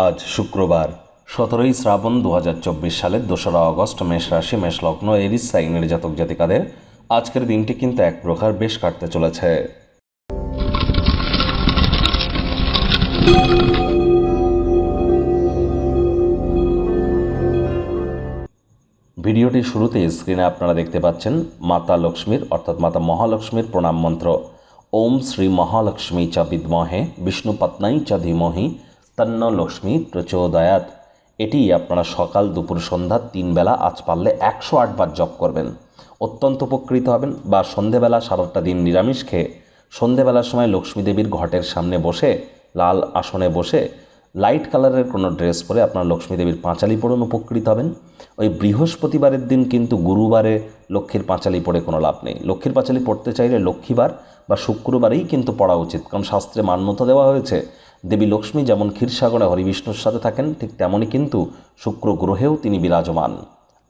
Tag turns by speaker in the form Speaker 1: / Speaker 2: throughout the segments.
Speaker 1: আজ শুক্রবার 17ই শ্রাবণ 2024 সালের 2রা অগস্ট মেষ রাশি মেষ লগ্ন এরিস সাইনের জাতক জাতিকাদের আজকের দিনটি কিন্তু এক প্রকার বেশ কাটতে চলেছে। ভিডিওটির শুরুতে স্ক্রিনে আপনারা দেখতে পাচ্ছেন মাতা লক্ষ্মীর অর্থাৎ মাতা মহালক্ষ্মীর প্রণাম মন্ত্র ওম শ্রী মহালক্ষ্মী চ বিদ্মহে বিষ্ণুপত্নাই চ ধীমহি তন্ন লক্ষ্মী প্রচোদয়াৎ। এটি আপনারা সকাল দুপুর সন্ধ্যা 3 বেলা আজ পারলে 108 বার জপ করবেন, অত্যন্ত উপকৃত হবেন। বা সন্ধেবেলা সারাটা দিন নিরামিষ খেয়ে সন্ধেবেলার সময় লক্ষ্মী দেবীর ঘটের সামনে বসে লাল আসনে বসে লাইট কালারের কোনো ড্রেস পরে আপনার লক্ষ্মী দেবীর পাঁচালি পড়ুন, উপকৃত হবেন। ওই বৃহস্পতিবারের দিন কিন্তু গুরুবারে লক্ষ্মীর পাঁচালি পড়ে কোনো লাভ নেই। লক্ষ্মীর পাঁচালি পড়তে চাইলে লক্ষ্মীবার বা শুক্রবারেই কিন্তু পড়া উচিত, কারণ শাস্ত্রে মান্যতা দেওয়া হয়েছে দেবী লক্ষ্মী যেমন ক্ষীরসাগরে হরিবিষ্ণুর সাথে থাকেন ঠিক তেমনই কিন্তু শুক্র গ্রহেও তিনি বিরাজমান।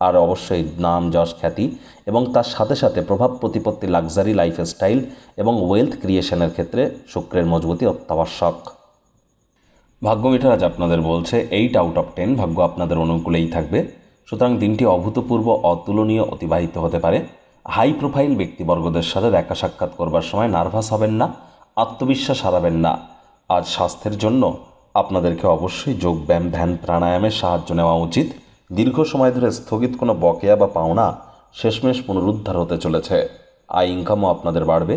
Speaker 1: আর অবশ্যই নাম যশ খ্যাতি এবং তার সাথে সাথে প্রভাব প্রতিপত্তি লাক্সারি লাইফস্টাইল এবং ওয়েলথ ক্রিয়েশনের ক্ষেত্রে শুক্রের মজবুতি অত্যাবশ্যক। ভাগ্য মিটার আজ আপনাদের বলছে 8 আউট অফ 10 ভাগ্য আপনাদের অনুকূলেই থাকবে। সুতরাং দিনটি অভূতপূর্ব অতুলনীয় অতিবাহিত হতে পারে। হাই প্রোফাইল ব্যক্তিবর্গদের সাথে দেখা সাক্ষাৎ করবার সময় নার্ভাস হবেন না, আত্মবিশ্বাস হারাবেন না। আজ স্বাস্থ্যের জন্য আপনাদেরকে অবশ্যই যোগব্যায়াম ধ্যান প্রাণায়ামের সাহায্য নেওয়া উচিত। দীর্ঘ সময় ধরে স্থগিত কোনো বকেয়া বা পাওনা শেষমেশ পুনরুদ্ধার হতে চলেছে। আয় ইনকামও আপনাদের বাড়বে।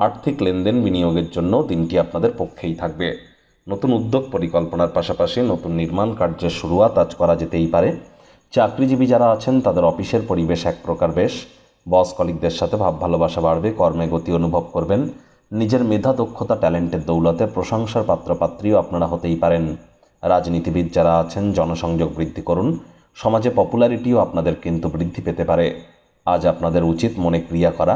Speaker 1: আর্থিক লেনদেন বিনিয়োগের জন্য দিনটি আপনাদের পক্ষেই থাকবে। নতুন উদ্যোগ পরিকল্পনার পাশাপাশি নতুন নির্মাণ কার্যের শুরুয়াত আজ করা যেতেই পারে। চাকরিজীবী যারা আছেন তাদের অফিসের পরিবেশ এক প্রকার বেশ। বস কলিগদের সাথে ভাব ভালোবাসা বাড়বে, কর্মে গতি অনুভব করবেন। নিজের মেধা দক্ষতা ট্যালেন্টের দৌলতে প্রশংসার পাত্রপাত্রীও আপনারা হতেই পারেন। রাজনীতিবিদ যারা আছেন জনসংযোগ বৃদ্ধি করুন, সমাজে পপুলারিটিও আপনাদের কিন্তু বৃদ্ধি পেতে পারে। আজ আপনাদের উচিত মনে ক্রিয়া করা,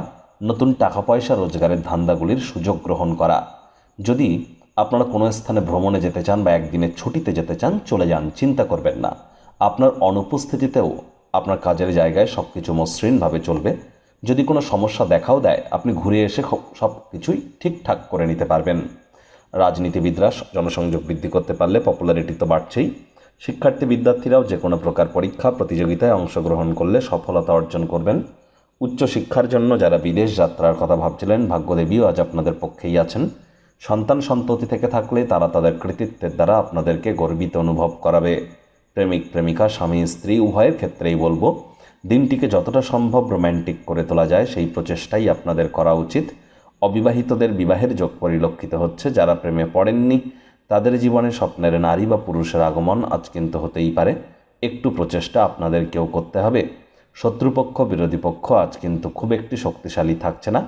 Speaker 1: নতুন টাকা পয়সা রোজগারের ধান্দাগুলির সুযোগ গ্রহণ করা। যদি আপনারা কোনো স্থানে ভ্রমণে যেতে চান বা একদিনের ছুটিতে যেতে চান, চলে যান, চিন্তা করবেন না। আপনার অনুপস্থিতিতেও আপনার কাজের জায়গায় সব কিছু মসৃণভাবে চলবে। যদি কোনো সমস্যা দেখাও দেয়, আপনি ঘুরে এসে সব কিছুই ঠিকঠাক করে নিতে পারবেন। রাজনীতিবিদরা জনসংযোগ বৃদ্ধি করতে পারলে পপুলারিটি তো বাড়ছেই। শিক্ষার্থী বিদ্যার্থীরাও যে কোনো প্রকার পরীক্ষা প্রতিযোগিতায় অংশগ্রহণ করলে সফলতা অর্জন করবেন। উচ্চশিক্ষার জন্য যারা বিদেশ যাত্রার কথা ভাবছিলেন, ভাগ্যদেবীও আজ আপনাদের পক্ষেই আছেন। সন্তান সন্ততি থেকে থাকলে তারা তাদের কৃতিত্বের দ্বারা আপনাদেরকে গর্বিত অনুভব করাবে। প্রেমিক প্রেমিকা স্বামী স্ত্রী উভয়ের ক্ষেত্রেই বলবো, দিনটিকে যতটা সম্ভব রোম্যান্টিক করে তোলা যায় সেই প্রচেষ্টাই আপনাদের করা উচিত। অবিবাহিতদের বিবাহের যোগ পরিলক্ষিত হচ্ছে। যারা প্রেমে পড়েননি তাদের জীবনে স্বপ্নের নারী বা পুরুষের আগমন আজ কিন্তু হতেই পারে। একটু প্রচেষ্টা আপনাদেরকেও করতে হবে। শত্রুপক্ষ বিরোধী পক্ষ আজ কিন্তু খুব একটি শক্তিশালী থাকছে না।